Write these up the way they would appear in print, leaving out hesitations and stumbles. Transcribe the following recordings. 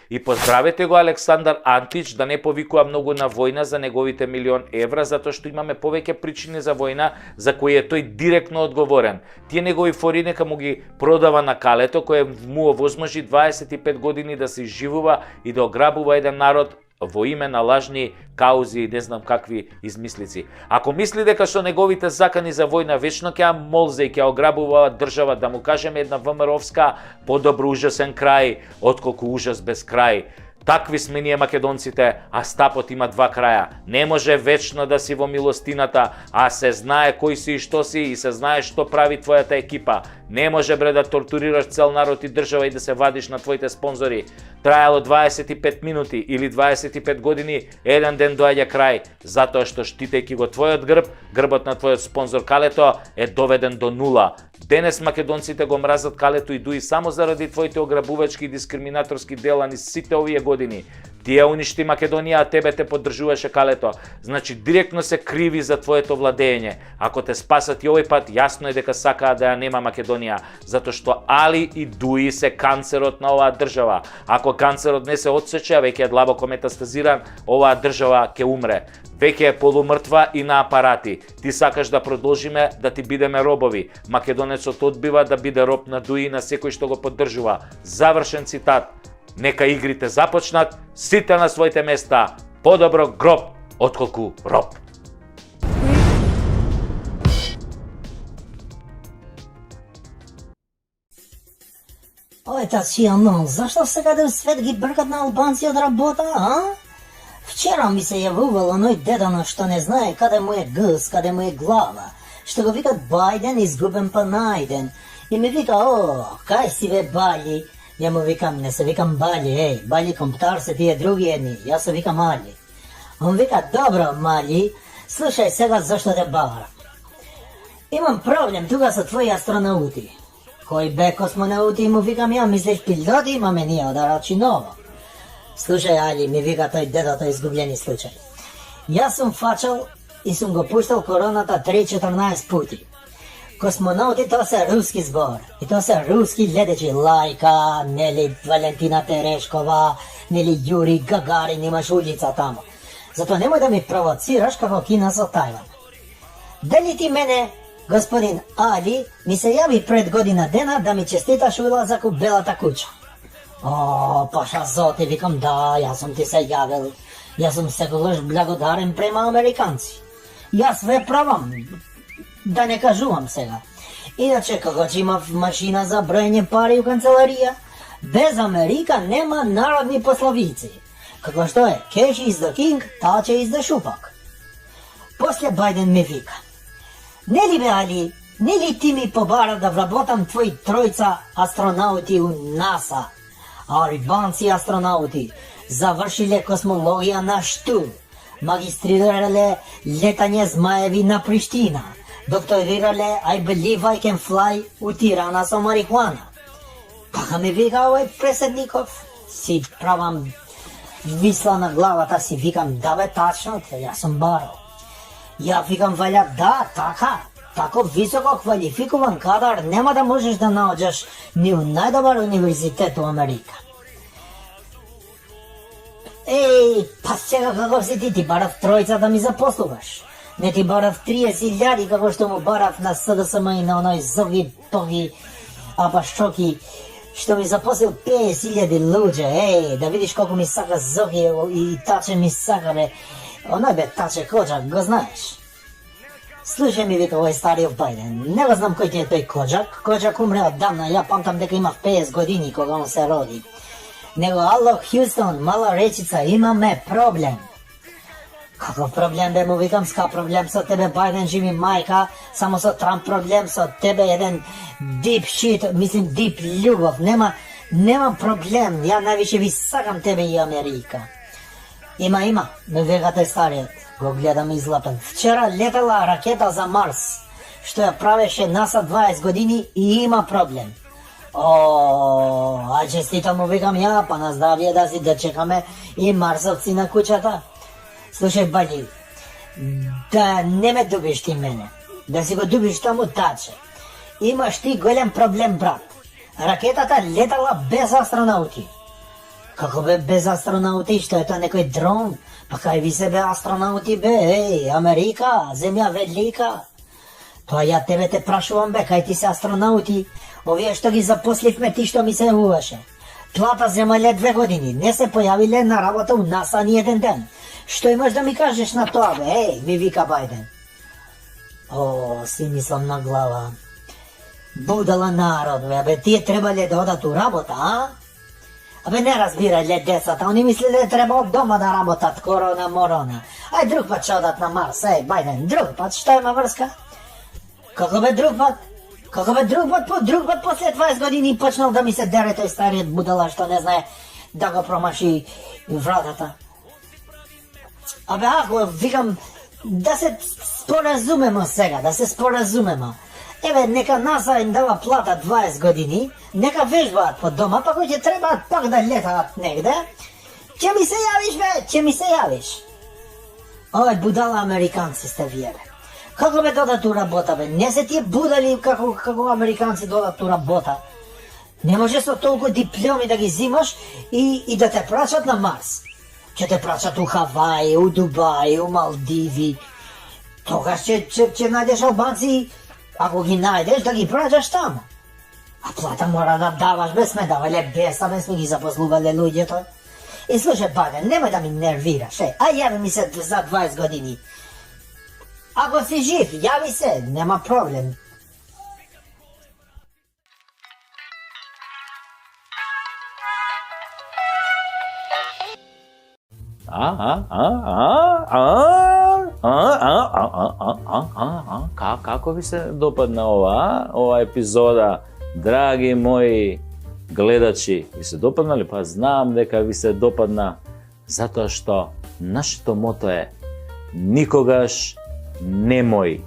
И поздравете го Александар Антич да не повикува многу на војна за неговите €1.000.000, затоа што имаме повеќе причини за војна за кои е тој директно одговорен. Тие негови фори нека му ги продава на калето, кој му овозможи 25 години да се изживува и да ограбува еден народ во име на лажни каузи и не знам какви измислици. Ако мисли дека со неговите закани за војна вечно ќе молзе и ќе ограбува држава, да му кажеме една ВМРО-вска подобро ужасен крај, отколку ужас без крај. Такви сме ние македонците, а стапот има два краја. Не може вечно да си во милостината, а се знае кој си и што си и се знае што прави твојата екипа. Не може бре да тортурираш цел народ и држава и да се вадиш на твоите спонзори. Трајало 25 минути или 25 години, еден ден доаѓа крај, затоа што штитејќи го твојот грб, грбот на твојот спонзор Калето е доведен до нула. Денес македонците го мразат Калето и Дуи само заради твоите ограбувачки и дискриминаторски дела низ сите овие години. Тие уништи Македонија, а тебе те поддржуваше Калето. Значи директно се криви за твоето владење. Ако те спасат и овој пат, јасно е дека сакаа да ја нема Македонија, затоа што Али и Дуи се канцерот на оваа држава. Ако канцерот не се отсече, веќе е длабоко метастазиран, оваа држава ќе умре. Веќе е полумртва и на апарати. Ти сакаш да продолжиме да ти бидеме робови. Македонецот одбива да биде роб на Дуи и на секој што го поддржува. Завршен цитат. Нека игрите започнат, сите на своите места. Подобро гроб отколку роб. Ой, Татјано, зашто секаде свет ги бркат на албанци од работа, а? Вчера ми се јавувал оној дедано што не знае каде му е гс, каде му е глава, што го викат Бајден изгубен па најден. И ми вика, кај си бе Бали? Ја му викам, не се викам Бали, Бали Комптар се тие други едни, јас се викам Али. Он вика, добро, Мали, слушај сега зашто те бара. Имам проблем тука со твои астронаути. Кој бе космонавти, му викам ја, мислиш пилоти имаме ние од Арачиново. Слушај, Али, ми вика тој дедото изгубljeni случај. Јас сум фачал и сум го пуштал короната 3-14 пути. Космонаути тоа се руски збор. И тоа се руски летечи. Лајка, нели Валентина Терешкова, нели Јури Гагарин, имаш улица тамо. Затоа немој да ми провоцираш како Кина со Тајван. Дали ти мене, господин Али, ми се јави пред година дена да ми честиташ улазак у Белата куќа. Паша Зоти, викам да, јас сум ти се јавил. Јас сум секогаш благодарен према американци. Јас ве правам, да не кажувам сега. Иначе, како ќе имав машина за броење пари у канцеларија, без Америка нема народни пословици. Како што е, cash is the king, touch is the шупак. После Бајден ми вика, нели бе Али, нели ти ми побара да вработам твои тројца астронаути у НАСА, а албанци астронаути завршиле космологија на Шту, магистрирале летање змаеви на Приштина, докторирале I believe I can fly у Тирана со марихуана. Така ми вика овој преседников, си правам висла на главата, си викам, да бе, тачно, јас сум барал. Ја викам, валя, да, така, тако високо квалификуван кадар нема да можеш да наоѓаш ни у најдобар универзитет у Америка. Па сега како си ти барав тројца да ми запослуваш. Не ти барав 30.000 како што му барав на СДСМ и на оној Зоги Тоги Апашчоки, што ми запосил 50.000 луѓе. Да видиш колку ми сака Зоги и Таче ми сака, бе. Оној бе Таче Коджак, го знаеш. Слушај ми вика овој стариот Бајден, не го знам кој ти е тој Коджак. Коджак умре оддавна, ја памтам дека имав 50 години кога он се роди. Него, ало, Хјустон, мала речица, имаме проблем. Како проблем бе, му викам, ска проблем со тебе, Бајден, живи мајка, само со Трамп проблем, со тебе еден deep shit, мислим deep љубов, нема проблем, ја највише ви сакам тебе и Америка. Има, ме вега тој стариот, го гледам излапен. Вчера летала ракета за Марс, што ја правеше НАСА 20 години и има проблем. А честито му викам ја, па на здравје да си да чекаме и марсовци на куќата. Слушај, Бајди, да не ме дубиш ти мене, да си го дубиш таму Таче. Имаш ти голем проблем, брат. Ракетата летала без астронаути. Како бе без астронаути, што е тоа некој дрон? Па кај ви се бе астронаути бе, Америка, земја велика. Тоа ја тебе те прашувам бе, кај ти се астронаути, овие што ги запосливме ти што ми се јавуваше. Плата земале 2 години, не се појавиле на работа у НАСА ни еден ден. Што имаш да ми кажеш на тоа бе, ми вика Бајден. О, си мислам на глава. Будала народ бе, тие требале да одат у работа, а? Абе не разбирале децата, они мислеле треба од дома да работат, корона морона. Ај друг пат ќе одат на Марс, Бајден, друг пат, што има врска? Како бе друг пат? Како бе друг пат после 20 години почнал да ми се дере тој стариот будала што не знае да го промаши вратата. Абе ако викам да се споразумемо сега, да се споразумемо. Еве нека НАСА им дава плата 20 години, нека вежбаат по дома, па кој ќе требаат пак да летаат негде. Ќе ми се јавиш бе, ќе ми се јавиш. Ој будала американци сте вие бе. Како бе додат у работа бе? Не се тие будали како американци додат у работа. Не може со толку дипломи да ги зимаш и да те прачат на Марс. Ќе те прачат у Хаваи, у Дубаи, у Малдиви. Тогаш ќе најдеш албанци, ако ги најдеш да ги прачаш таму. А плата мора да даваш, бе сме давале беса, бе сме ги запослувале луѓето. И слушай, Бајден, немој да ми нервираш, ај јави ми се за 20 години. Ако си жив, јави се, нема проблем. Како ви се допадна ова епизода, драги мои гледачи? Ви се допадна ли? Па знам дека ви се допадна, затоа што нашето мото е никогаш немој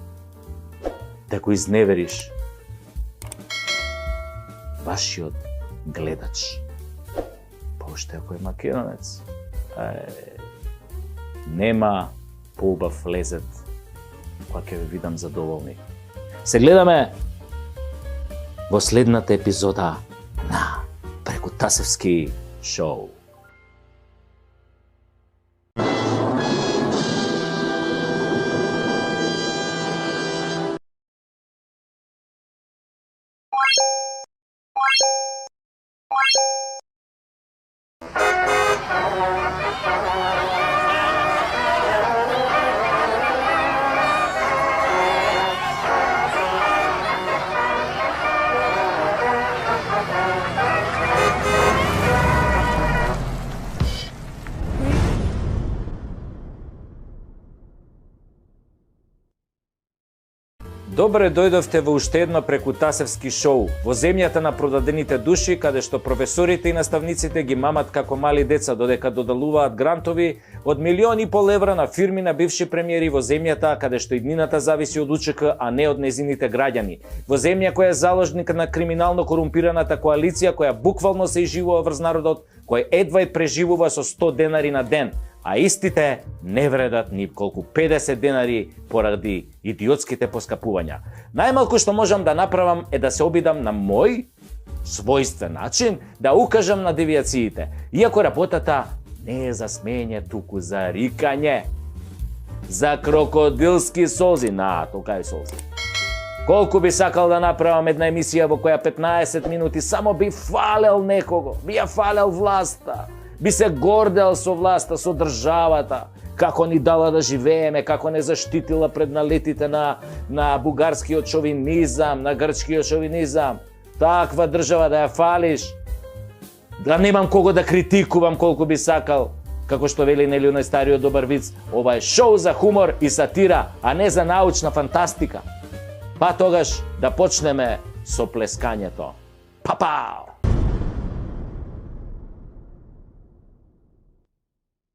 да го изневериш вашиот гледач. Уште ако е македонец, нема поубав лезет која ќе ви видам задоволни. Се гледаме во следната епизода на Прекутасевски шоу. Добре дојдовте во уште едно Прекутасевски шоу, во земјата на продадените души, каде што професорите и наставниците ги мамат како мали деца додека додалуваат грантови од 1,5 милиони евра на фирми на бивши премиери во земјата каде што иднината зависи од УЧК, а не од незините граѓани. Во земја која е заложник на криминално корумпираната коалиција која буквално се изживува врз народот, кој едва и преживува со 100 денари на ден, а истите не вредат ни колку 50 денари поради идиотските поскапувања. Најмалку што можам да направам е да се обидам на мој својствен начин да укажам на девијациите, иако работата не е за смење, туку за рикање, за крокодилски солзи, тока е солзи. Колку би сакал да направам една емисија во која 15 минути само би фалел некого, би ја фалел власта, би се гордел со власта, со државата, како ни дала да живееме, како не заштитила пред налетите на бугарскиот шовинизам, на грчкиот шовинизам. Таква држава да ја фалиш, да немам кого да критикувам колку би сакал, како што вели нели оној стариот добар виц, ова е шоу за хумор и сатира, а не за научна фантастика. Па тогаш да почнеме со плескањето. Па-пау!